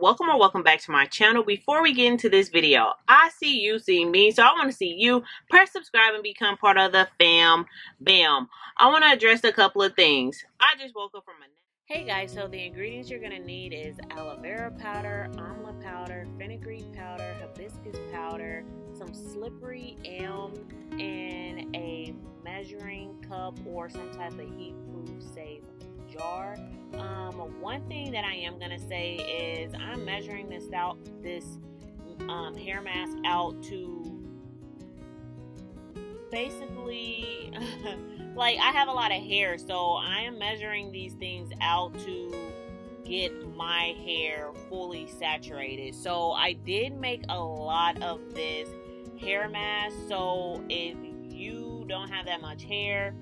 welcome or welcome back to my channel. Before we get into this video, I see you see me, so I want to see you. Press subscribe and become part of the fam. Bam. I want to address a couple of things. I just woke up from a Hey guys, so the ingredients you're going to need is aloe vera powder, amla powder, fenugreek powder, hibiscus powder, some slippery elm, and a measuring cup or some type of heat-proof safe jar. One thing that I am going to say is I'm measuring this hair mask out to basically like I have a lot of hair, so I am measuring these things out to get my hair fully saturated. So I did make a lot of this hair mask, so if you don't have that much hair,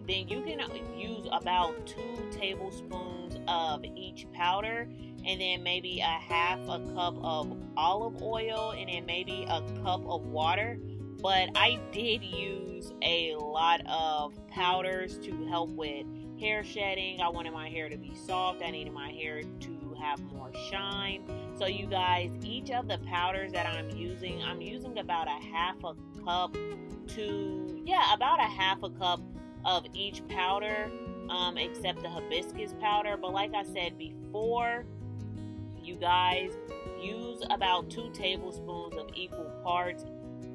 then you can use about 2 tablespoons of each powder, and then maybe a half a cup of olive oil, and then maybe a cup of water. But I did use a lot of powders to help with hair shedding. I wanted my hair to be soft. I needed my hair to have more shine. So you guys, each of the powders that I'm using about a half a cup of each powder, except the hibiscus powder. But like I said before, you guys, use about 2 tablespoons of equal parts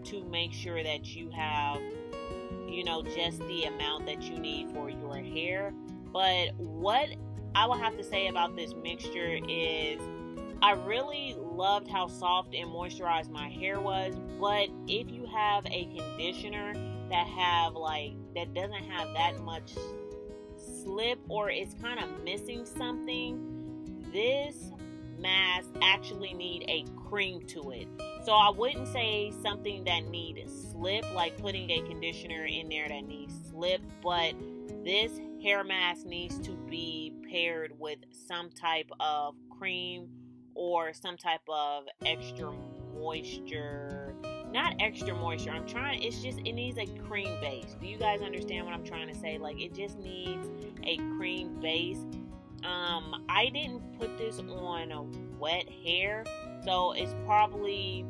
to make sure that you have, just the amount that you need for your hair. But what I will have to say about this mixture is I really loved how soft and moisturized my hair was. But if you have a conditioner that doesn't have that much slip, or it's kind of missing something, this mask actually need a cream to it. So I wouldn't say something that needs slip, like putting a conditioner in there that needs slip, but this hair mask needs to be paired with some type of cream or some type of extra moisture. Not extra moisture. It needs a cream base. Do you guys understand what I'm trying to say? Like, it just needs a cream base. I didn't put this on wet hair, so it's probably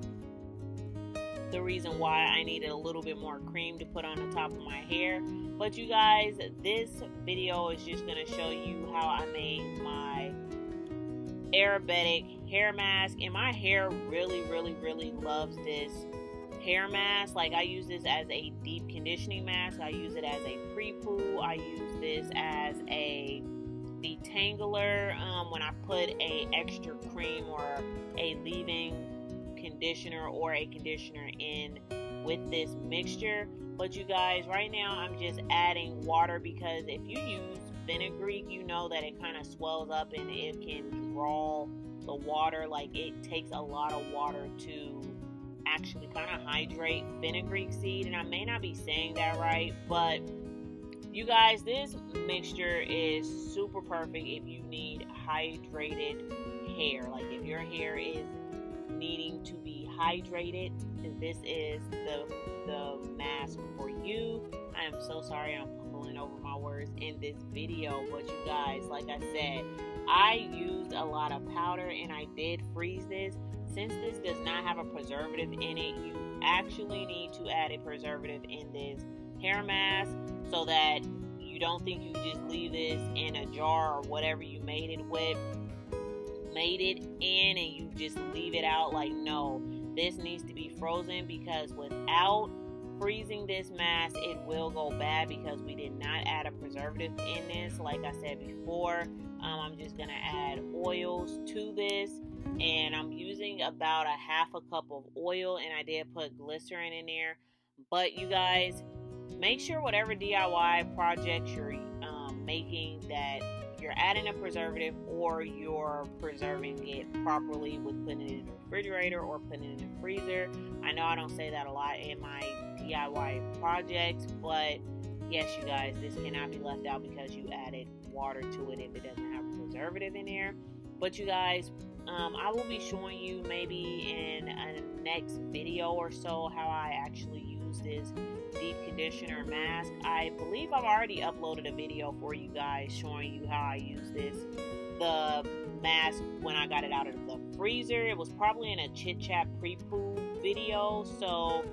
the reason why I needed a little bit more cream to put on the top of my hair. But you guys, this video is just going to show you how I made my Arabic hair mask, and my hair really, really, really loves this hair mask. Like, I use this as a deep conditioning mask. I use it as a pre-poo. I use this as a detangler when I put a extra cream or a leave-in conditioner or a conditioner in with this mixture. But you guys, right now I'm just adding water, because if you use fenugreek, you know that it kind of swells up and it can draw the water. Like, it takes a lot of water to actually kind of hydrate fenugreek seed, and I may not be saying that right, but you guys, this mixture is super perfect if you need hydrated hair. Like, if your hair is needing to be hydrated, this is the mask for you. I am so sorry I'm pulling over my words in this video, but you guys, like I said, I used a lot of powder and I did freeze this. Since this does not have a preservative in it, you actually need to add a preservative in this hair mask, so that you don't think you just leave this in a jar or whatever you made it in and you just leave it out. Like, no, this needs to be frozen, because without freezing this mask, it will go bad, because we did not add a preservative in this. Like I said before, I'm just gonna add oils to this, and I'm using about a half a cup of oil, and I did put glycerin in there. But you guys, make sure whatever DIY projects you're making, that you're adding a preservative or you're preserving it properly with putting it in the refrigerator or putting it in the freezer. I know I don't say that a lot in my DIY projects, but yes, you guys, this cannot be left out because you added water to it if it doesn't have a preservative in there. But you guys, I will be showing you maybe in a next video or so how I actually use this deep conditioner mask. I believe I've already uploaded a video for you guys showing you how I use this. The mask when I got it out of the freezer. It was probably in a chit chat pre-poo video. So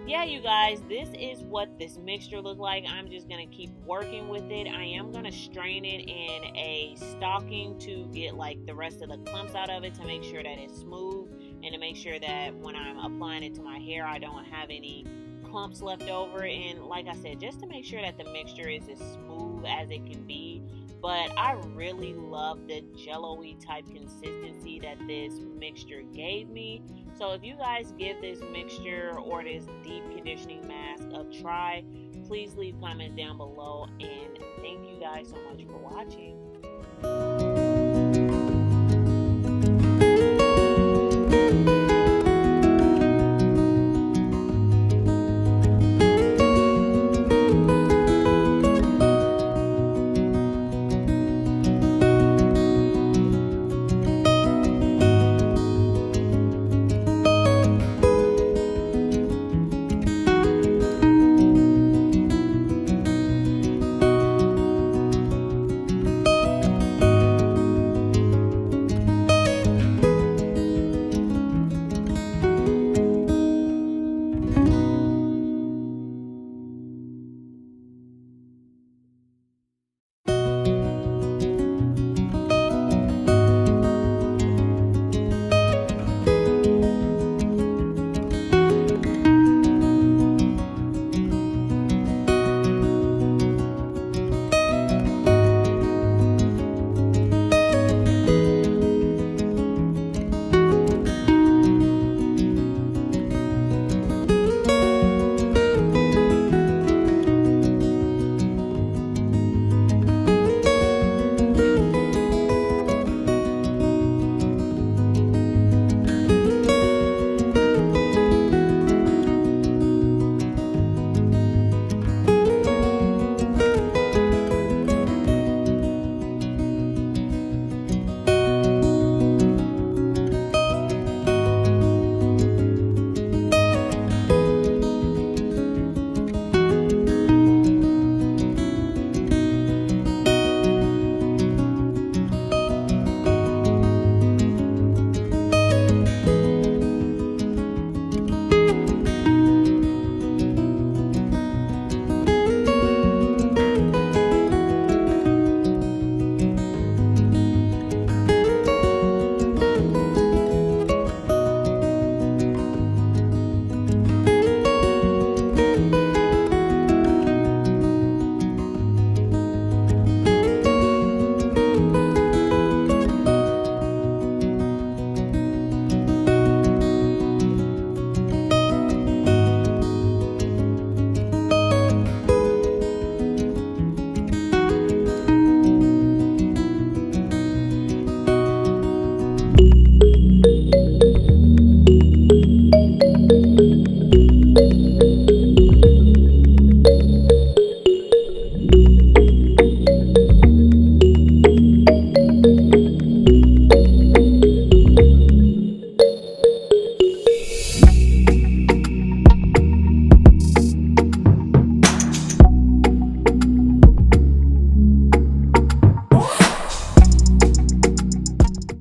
yeah, you guys, this is what this mixture looked like. I'm just gonna keep working with it. I am gonna strain it in a stocking to get like the rest of the clumps out of it, to make sure that it's smooth, and to make sure that when I'm applying it to my hair, I don't have any clumps left over. And like I said, just to make sure that the mixture is as smooth as it can be. But I really love the jello-y type consistency that this mixture gave me. So if you guys give this mixture or this deep conditioning mask a try, please leave comments down below. And thank you guys so much for watching.